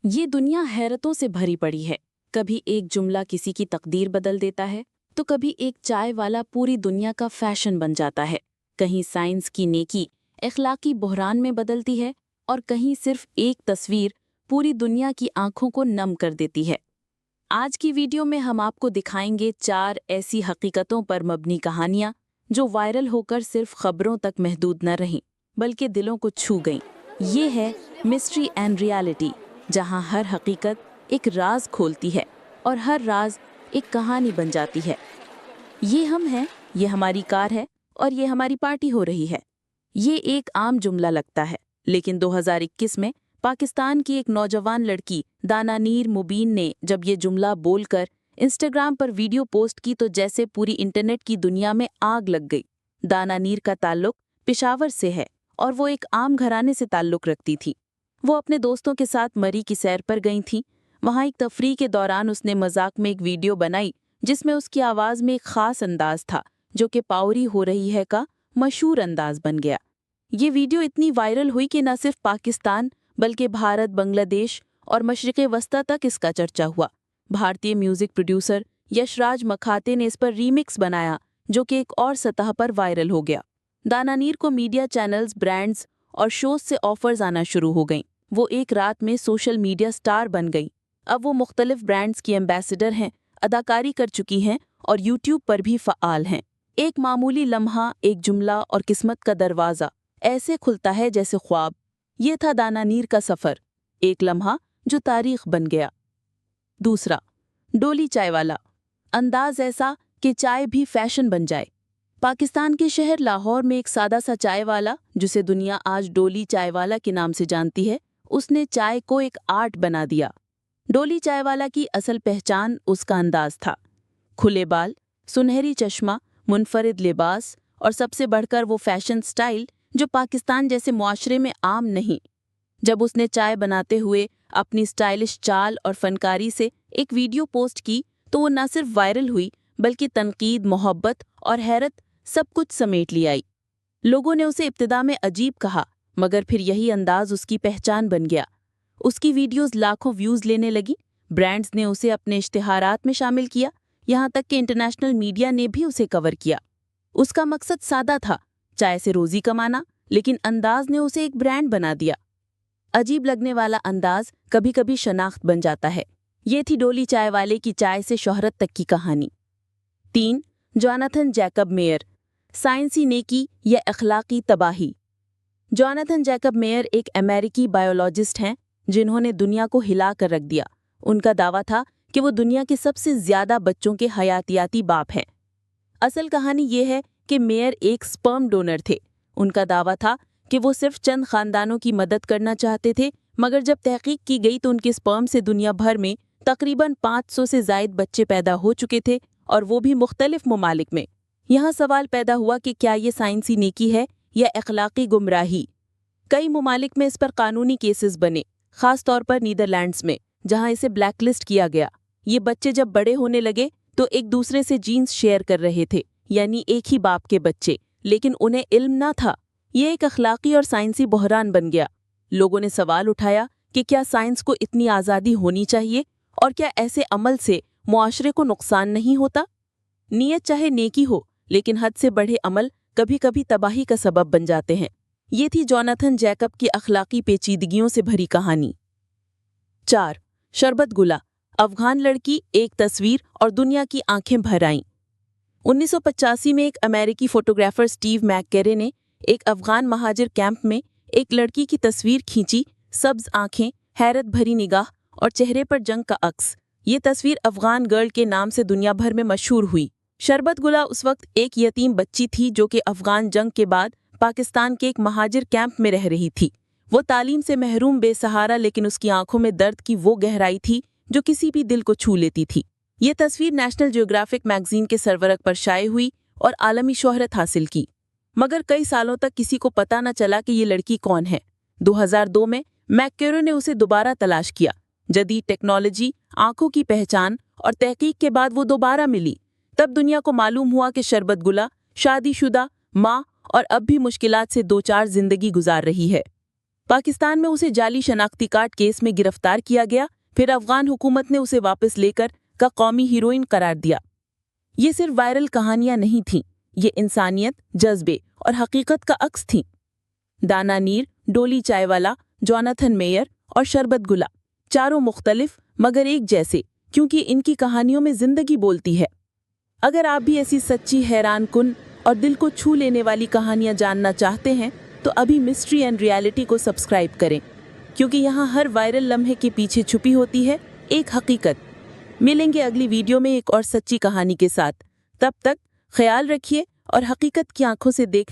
ये दुनिया हैरतों से भरी पड़ी है। कभी एक जुमला किसी की तकदीर बदल देता है, तो कभी एक चाय वाला पूरी दुनिया का फैशन बन जाता है। कहीं साइंस की नेकी इखलाकी बहरान में बदलती है और कहीं सिर्फ एक तस्वीर पूरी दुनिया की आंखों को नम कर देती है। आज की वीडियो में हम आपको दिखाएंगे 4 ऐसी हकीकतों पर मबनी कहानियां जो वायरल होकर सिर्फ खबरों तक महदूद न रहीं, बल्कि दिलों को छू गईं। ये है मिस्ट्री एंड रियलिटी, जहां हर हकीकत एक राज खोलती है और हर राज एक कहानी बन जाती है। ये हम हैं, ये हमारी कार है और ये हमारी पार्टी हो रही है। ये एक आम जुमला लगता है, लेकिन 2021 में पाकिस्तान की एक नौजवान लड़की दानानीर मुबीन ने जब ये जुमला बोलकर इंस्टाग्राम पर वीडियो पोस्ट की तो जैसे पूरी इंटरनेट की दुनिया में आग लग गई। दानानीर का ताल्लुक पेशावर से है और वो एक आम घराने से ताल्लुक रखती थी। वो अपने दोस्तों के साथ मरी की सैर पर गई थी। वहाँ एक तफरीह के दौरान उसने मजाक में एक वीडियो बनाई जिसमें उसकी आवाज़ में एक ख़ास अंदाज था जो कि पावरी हो रही है का मशहूर अंदाज बन गया। ये वीडियो इतनी वायरल हुई कि न सिर्फ पाकिस्तान बल्कि भारत, बांग्लादेश और मशरिक़ वस्ता तक इसका चर्चा हुआ। भारतीय म्यूज़िक प्रोड्यूसर यशराज मखाते ने इस पर रीमिक्स बनाया जो कि एक और सतह पर वायरल हो गया। दानानीर को मीडिया चैनल्स, ब्रांड्स और शोज़ से ऑफर्स आना शुरू हो गईं। वो एक रात में सोशल मीडिया स्टार बन गई। अब वो मुख्तलिफ ब्रांड्स की एम्बेसडर हैं, अदाकारी कर चुकी हैं और यूट्यूब पर भी फ़आल हैं। एक मामूली लम्हा, एक जुमला और किस्मत का दरवाज़ा ऐसे खुलता है जैसे ख्वाब। ये था दानानीर का सफ़र, एक लम्हा जो तारीख बन गया। दूसरा, डोली चाय वाला, अंदाज ऐसा कि चाय भी फैशन बन जाए। पाकिस्तान के शहर लाहौर में एक सादा सा चाय वाला, जिसे दुनिया आज डोली चाय वाला के नाम से जानती है, उसने चाय को एक आर्ट बना दिया। डोली चाय वाला की असल पहचान उसका अंदाज था। खुले बाल, सुनहरी चश्मा, मुनफरिद लिबास और सबसे बढ़कर वो फैशन स्टाइल जो पाकिस्तान जैसे मुआशरे में आम नहीं। जब उसने चाय बनाते हुए अपनी स्टाइलिश चाल और फनकारी से एक वीडियो पोस्ट की तो वो न सिर्फ वायरल हुई बल्कि तनकीद, मोहब्बत और हैरत सब कुछ समेट ली आई। लोगों ने उसे इब्तिदा में अजीब कहा, मगर फिर यही अंदाज उसकी पहचान बन गया। उसकी वीडियोस लाखों व्यूज़ लेने लगी। ब्रांड्स ने उसे अपने इश्तिहारात में शामिल किया, यहाँ तक कि इंटरनेशनल मीडिया ने भी उसे कवर किया। उसका मकसद सादा था, चाय से रोज़ी कमाना, लेकिन अंदाज ने उसे एक ब्रांड बना दिया। अजीब लगने वाला अंदाज कभी कभी शनाख्त बन जाता है। ये थी डोली चाय वाले की चाय से शोहरत तक की कहानी। 3. जोनाथन जैकब मेयर, साइंसी नेकी या अखलाकी तबाही। जोनाथन जैकब मेयर एक अमेरिकी बायोलॉजिस्ट हैं जिन्होंने दुनिया को हिला कर रख दिया। उनका दावा था कि वो दुनिया के सबसे ज़्यादा बच्चों के हयातियाती बाप हैं। असल कहानी ये है कि मेयर एक स्पर्म डोनर थे। उनका दावा था कि वो सिर्फ चंद खानदानों की मदद करना चाहते थे, मगर जब तहकीक की गई तो उनके स्पर्म से दुनिया भर में तकरीबन 500 से ज़ायद बच्चे पैदा हो चुके थे, और वो भी मुख्तलिफ ममालिक में। यहाँ सवाल पैदा हुआ कि क्या ये साइंसी नेकी है या अखलाकी गुमराही। कई ममालिक में इस पर कानूनी केसेस बने, ख़ास तौर पर नीदरलैंड्स में, जहाँ इसे ब्लैकलिस्ट किया गया। ये बच्चे जब बड़े होने लगे तो एक दूसरे से जीन्स शेयर कर रहे थे, यानी एक ही बाप के बच्चे, लेकिन उन्हें इल्म ना था। ये एक अखलाकी और साइंसी बहरान बन गया। लोगों ने सवाल उठाया कि क्या साइंस को इतनी आज़ादी होनी चाहिए और क्या ऐसे अमल से मुआशरे को नुकसान नहीं होता। नीयत चाहे नेकी हो, लेकिन हद से बढ़े अमल कभी कभी तबाही का सबब बन जाते हैं। ये थी जोनाथन जैकब की अखलाकी पेचीदगियों से भरी कहानी। 4. शरबत गुला, अफगान लड़की, एक तस्वीर और दुनिया की आंखें भर आईं। 1985 में एक अमेरिकी फोटोग्राफर स्टीव मैककेरे ने एक अफगान महाजिर कैंप में एक लड़की की तस्वीर खींची। सब्ज आंखें, हैरत भरी निगाह और चेहरे पर जंग का अक्स। ये तस्वीर अफगान गर्ल के नाम से दुनिया भर में मशहूर हुई। शरबत गुला उस वक्त एक यतीम बच्ची थी जो कि अफगान जंग के बाद पाकिस्तान के एक महाजिर कैंप में रह रही थी। वो तालीम से महरूम, बेसहारा, लेकिन उसकी आंखों में दर्द की वो गहराई थी जो किसी भी दिल को छू लेती थी। ये तस्वीर नेशनल जियोग्राफिक मैगजीन के सरवरक पर शाये हुई और आलमी शोहरत हासिल की, मगर कई सालों तक किसी को पता न चला कि ये लड़की कौन है। 2002 में मैककेरे ने उसे दोबारा तलाश किया। जदीद टेक्नोलॉजी, आंखों की पहचान और तहकीक के बाद वो दोबारा मिली। तब दुनिया को मालूम हुआ कि शरबत गुला शादीशुदा, माँ और अब भी मुश्किलात से दो चार जिंदगी गुजार रही है। پاکستان میں اسے جعلی شناختی کارڈ کیس میں گرفتار کیا گیا، پھر افغان حکومت نے اسے واپس لے کر کا قومی ہیروئن قرار دیا۔ یہ صرف وائرل کہانیاں نہیں تھیں، یہ انسانیت، جذبے اور حقیقت کا عکس تھیں۔ دانا نیر، ڈولی چائے والا، جوناتھن میئر اور شربت گلا، چاروں مختلف مگر ایک جیسے، کیونکہ ان کی کہانیوں میں زندگی بولتی ہے۔ اگر آپ بھی ایسی سچی، حیران کن اور دل کو چھو لینے والی کہانیاں جاننا چاہتے ہیں تو ابھی مسٹری اینڈ ریالٹی کو سبسکرائب کریں، کیونکہ یہاں ہر وائرل لمحے کے پیچھے چھپی ہوتی ہے ایک حقیقت۔ ملیں گے اگلی ویڈیو میں ایک اور سچی کہانی کے ساتھ۔ تب تک خیال رکھیے اور حقیقت کی آنکھوں سے دیکھ